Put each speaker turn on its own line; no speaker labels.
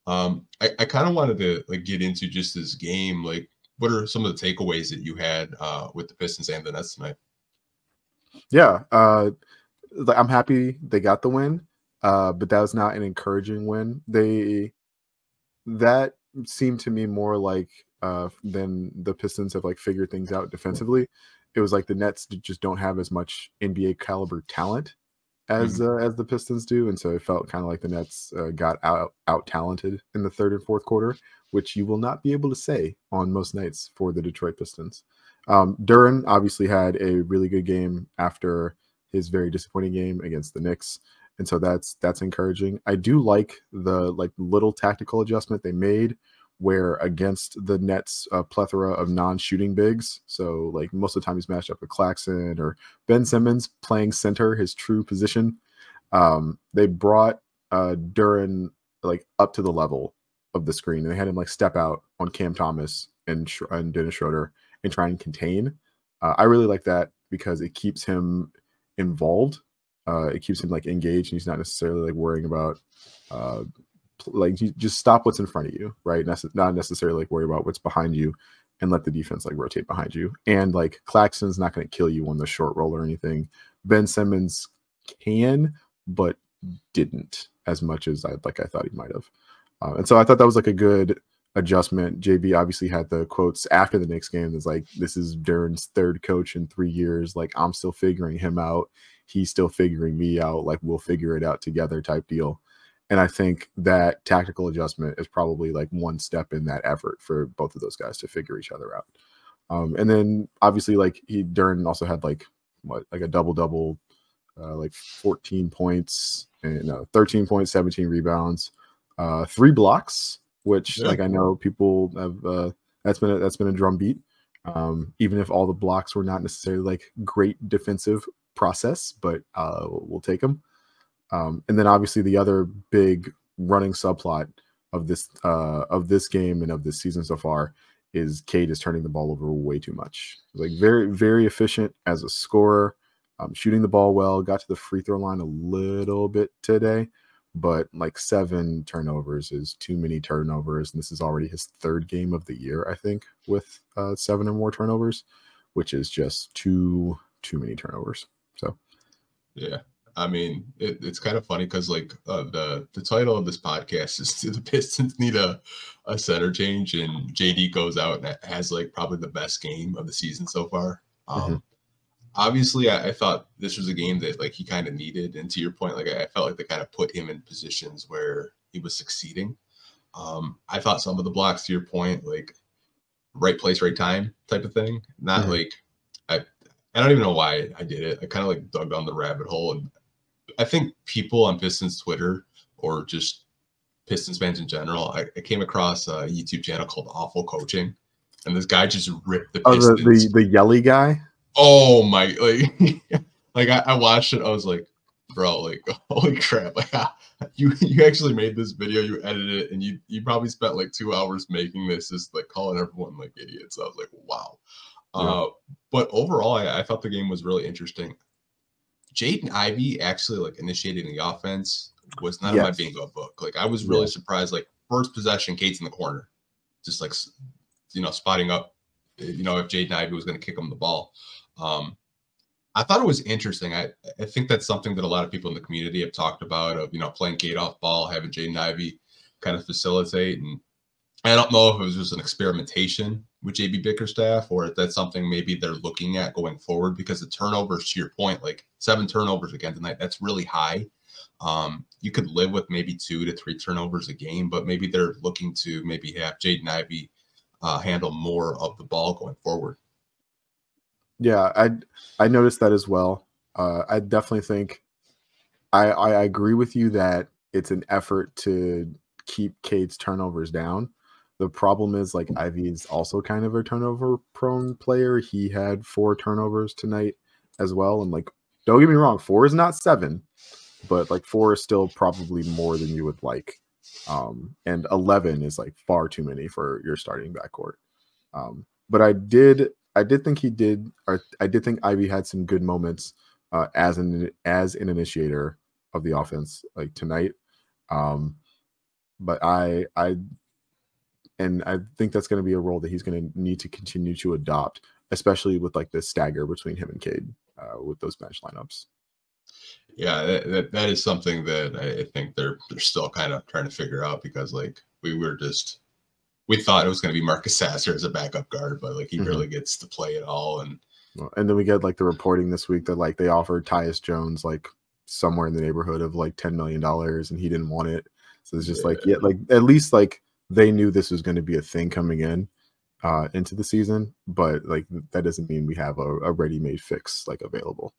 I kind of wanted to like get into just this game. Like, what are some of the takeaways that you had with the Pistons and the Nets tonight?
Yeah, I'm happy they got the win, but that was not an encouraging win. That seemed to me more like than the Pistons have like figured things out defensively. It was like the Nets just don't have as much NBA caliber talent as the Pistons do, and so it felt kind of like the Nets got out talented in the third and fourth quarter, which you will not be able to say on most nights for the Detroit Pistons. Duran obviously had a really good game after his very disappointing game against the Knicks, and so that's encouraging. I do like the little tactical adjustment they made where against the Nets plethora of non-shooting bigs, so like most of the time he's matched up with Claxton or Ben Simmons playing center, his true position. They brought Duran like up to the level of the screen, and they had him like step out on Cam Thomas and Dennis Schroeder and try and contain. I really like that because it keeps him involved. It keeps him like engaged, and he's not necessarily like worrying about like you just stop what's in front of you, right? Not necessarily like worry about what's behind you and let the defense like rotate behind you. And like Claxton's not going to kill you on the short roll or anything. Ben Simmons can, but didn't as much as I thought he might have. And so I thought that was like a good adjustment. JB obviously had the quotes after the Knicks game. It's like, this is Duran's third coach in 3 years. Like, I'm still figuring him out. He's still figuring me out. Like, we'll figure it out together type deal. And I think that tactical adjustment is probably like one step in that effort for both of those guys to figure each other out. And then obviously like Duran also had like a double, like 14 points and 13 points, 17 rebounds, 3 blocks, which like I know people have that's been a drum beat. Even if all the blocks were not necessarily like great defensive process, but we'll take them. And then obviously the other big running subplot of this game and of this season so far is Cade is turning the ball over way too much. Like very, very efficient as a scorer, shooting the ball well, got to the free throw line a little bit today, but like 7 turnovers is too many turnovers. And this is already his 3rd game of the year, I think, with 7 or more turnovers, which is just too many turnovers. So,
yeah. I mean, it's kind of funny because like the title of this podcast is "Do the Pistons Need a Center Change?" and JD goes out and has like probably the best game of the season so far. Obviously, I thought this was a game that like he kind of needed, and to your point, like I felt like they kind of put him in positions where he was succeeding. I thought some of the blocks, to your point, like right place, right time type of thing. Not like I don't even know why I did it. I kind of like dug down the rabbit hole, and I think people on Pistons Twitter or just Pistons fans in general, I came across a YouTube channel called Awful Coaching, and this guy just ripped the Pistons.
The yelly guy.
Oh my! Like I watched it. I was like, bro, like holy crap! Like you actually made this video, you edited it, and you probably spent like 2 hours making this, just like calling everyone like idiots. I was like, wow. But overall, I thought the game was really interesting. Jaden Ivy actually like initiating the offense was not in my bingo book. Like I was really surprised. Like first possession, Kate's in the corner, just like spotting up. If Jaden Ivy was going to kick him the ball. I thought it was interesting. I think that's something that a lot of people in the community have talked about of playing Kate off ball, having Jaden Ivy kind of facilitate. And I don't know if it was just an experimentation with JB Bickerstaff or if that's something maybe they're looking at going forward, because the turnovers, to your point, like 7 turnovers again tonight, that's really high. You could live with maybe 2 to 3 turnovers a game, but maybe they're looking to maybe have Jaden Ivy handle more of the ball going forward.
Yeah, I noticed that as well. I definitely think I agree with you that it's an effort to keep Cade's turnovers down. The problem is like Ivy is also kind of a turnover prone player. He had 4 turnovers tonight as well. And like, don't get me wrong, 4 is not 7, but like 4 is still probably more than you would like. And 11 is like far too many for your starting backcourt. But I did think Ivy had some good moments as an initiator of the offense like tonight. But and I think that's going to be a role that he's going to need to continue to adopt, especially with like this stagger between him and Cade with those bench lineups.
Yeah, that is something that I think they're still kind of trying to figure out, because like we thought it was going to be Marcus Sasser as a backup guard, but like he barely gets to play at all. And
then we get like the reporting this week that like they offered Tyus Jones like somewhere in the neighborhood of like $10 million and he didn't want it. So it's just like, yeah, like at least like they knew this was going to be a thing coming in into the season, but like that doesn't mean we have a ready-made fix like available.